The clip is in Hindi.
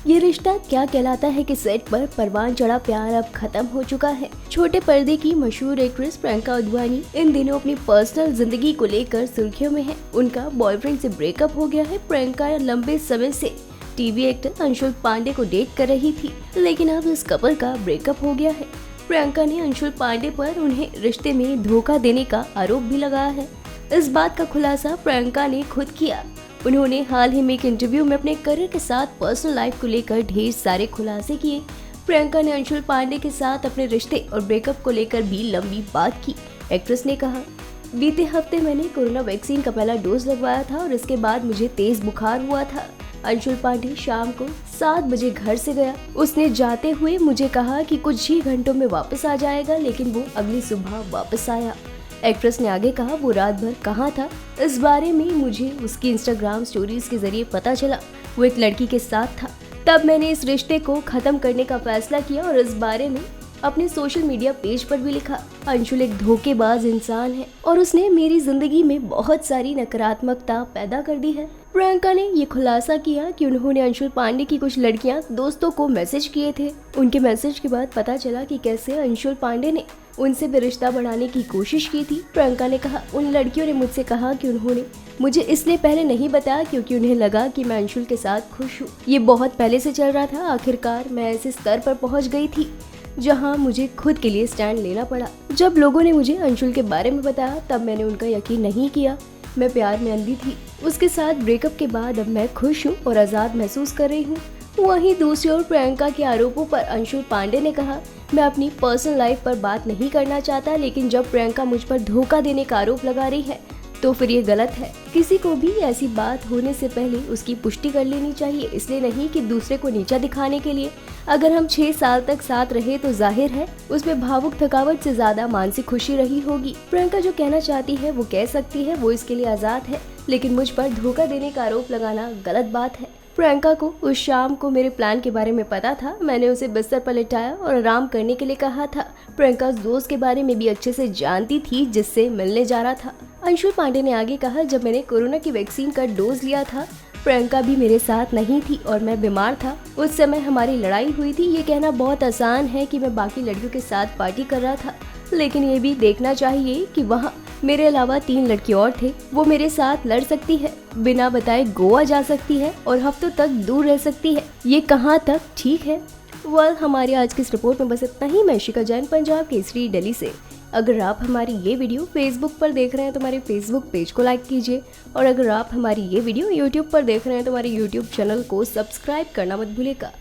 ये रिश्ता क्या कहलाता है कि सेट पर परवान चढ़ा प्यार अब खत्म हो चुका है। छोटे पर्दे की मशहूर एक्ट्रेस प्रियंका अडवाणी इन दिनों अपनी पर्सनल जिंदगी को लेकर सुर्खियों में है। उनका बॉयफ्रेंड से ब्रेकअप हो गया है। प्रियंका लंबे समय से टीवी एक्टर अंशुल पांडे को डेट कर रही थी, लेकिन अब इस कपल का ब्रेकअप हो गया है। प्रियंका ने अंशुल पांडे पर उन्हें रिश्ते में धोखा देने का आरोप भी लगाया है। इस बात का खुलासा प्रियंका ने खुद किया। उन्होंने हाल ही में एक इंटरव्यू में अपने करियर के साथ पर्सनल लाइफ को लेकर ढेर सारे खुलासे किए। प्रियंका ने अंशुल पांडे के साथ अपने रिश्ते और ब्रेकअप को लेकर भी लंबी बात की। एक्ट्रेस ने कहा, बीते हफ्ते मैंने कोरोना वैक्सीन का पहला डोज लगवाया था और इसके बाद मुझे तेज बुखार हुआ था। अंशुल पांडे शाम को 7 बजे घर से गया। उसने जाते हुए मुझे कहा कि कुछ ही घंटों में वापस आ जाएगा, लेकिन वो अगली सुबह वापस आया। एक्ट्रेस ने आगे कहा, वो रात भर कहाँ था, इस बारे में मुझे उसकी इंस्टाग्राम स्टोरीज के जरिए पता चला। वो एक लड़की के साथ था। तब मैंने इस रिश्ते को खत्म करने का फैसला किया और इस बारे में अपने सोशल मीडिया पेज पर भी लिखा। अंशुल एक धोखेबाज इंसान है और उसने मेरी जिंदगी में बहुत सारी नकारात्मकता पैदा कर दी है। प्रियंका ने ये खुलासा किया कि उन्होंने अंशुल पांडे की कुछ लड़कियां दोस्तों को मैसेज किए थे। उनके मैसेज के बाद पता चला कि कैसे अंशुल पांडे ने उनसे भी रिश्ता बढ़ाने की कोशिश की थी। प्रियंका ने कहा, उन लड़कियों ने मुझसे कहा कि उन्होंने मुझे इसलिए पहले नहीं बताया क्योंकि उन्हें लगा कि मैं अंशुल के साथ खुश हूँ। ये बहुत पहले से चल रहा था। आखिरकार मैं ऐसे स्तर पर पहुँच गई थी जहां मुझे खुद के लिए स्टैंड लेना पड़ा। जब लोगों ने मुझे अंशुल के बारे में बताया तब मैंने उनका यकीन नहीं किया। मैं प्यार में अंधी थी। उसके साथ ब्रेकअप के बाद अब मैं खुश हूँ और आज़ाद महसूस कर रही हूँ। वहीं दूसरी ओर प्रियंका के आरोपों पर अंशुल पांडे ने कहा, मैं अपनी पर्सनल लाइफ पर बात नहीं करना चाहता, लेकिन जब प्रियंका मुझ पर धोखा देने का आरोप लगा रही है तो फिर ये गलत है। किसी को भी ऐसी बात होने से पहले उसकी पुष्टि कर लेनी चाहिए, इसलिए नहीं कि दूसरे को नीचा दिखाने के लिए। अगर हम 6 साल तक साथ रहे तो जाहिर है उसमें भावुक थकावट से ज्यादा मानसिक खुशी रही होगी। प्रियंका जो कहना चाहती है वो कह सकती है, वो इसके लिए आजाद है, लेकिन मुझ पर धोखा देने का आरोप लगाना गलत बात है। प्रियंका को उस शाम को मेरे प्लान के बारे में पता था। मैंने उसे बिस्तर पर लिटाया और आराम करने के लिए कहा था। प्रियंका उस दोस्त के बारे में भी अच्छे से जानती थी जिससे मिलने जा रहा था। अंशुल पांडे ने आगे कहा, जब मैंने कोरोना की वैक्सीन का डोज लिया था प्रियंका भी मेरे साथ नहीं थी और मैं बीमार था। उस समय हमारी लड़ाई हुई थी। ये कहना बहुत आसान है कि मैं बाकी लड़कियों के साथ पार्टी कर रहा था, लेकिन ये भी देखना चाहिए कि वहाँ मेरे अलावा 3 लड़के और थे। वो मेरे साथ लड़ सकती है, बिना बताए गोवा जा सकती है और हफ्तों तक दूर रह सकती है। ये कहाँ तक ठीक है? हमारी आज की इस रिपोर्ट में बस इतना ही। मैं शिखा जैन, पंजाब केसरी, दिल्ली से। अगर आप हमारी ये वीडियो फेसबुक पर देख रहे हैं तो हमारे फेसबुक पेज को लाइक कीजिए, और अगर आप हमारी ये वीडियो यूट्यूब पर देख रहे हैं तो हमारे यूट्यूब चैनल को सब्सक्राइब करना मत भूलिएगा।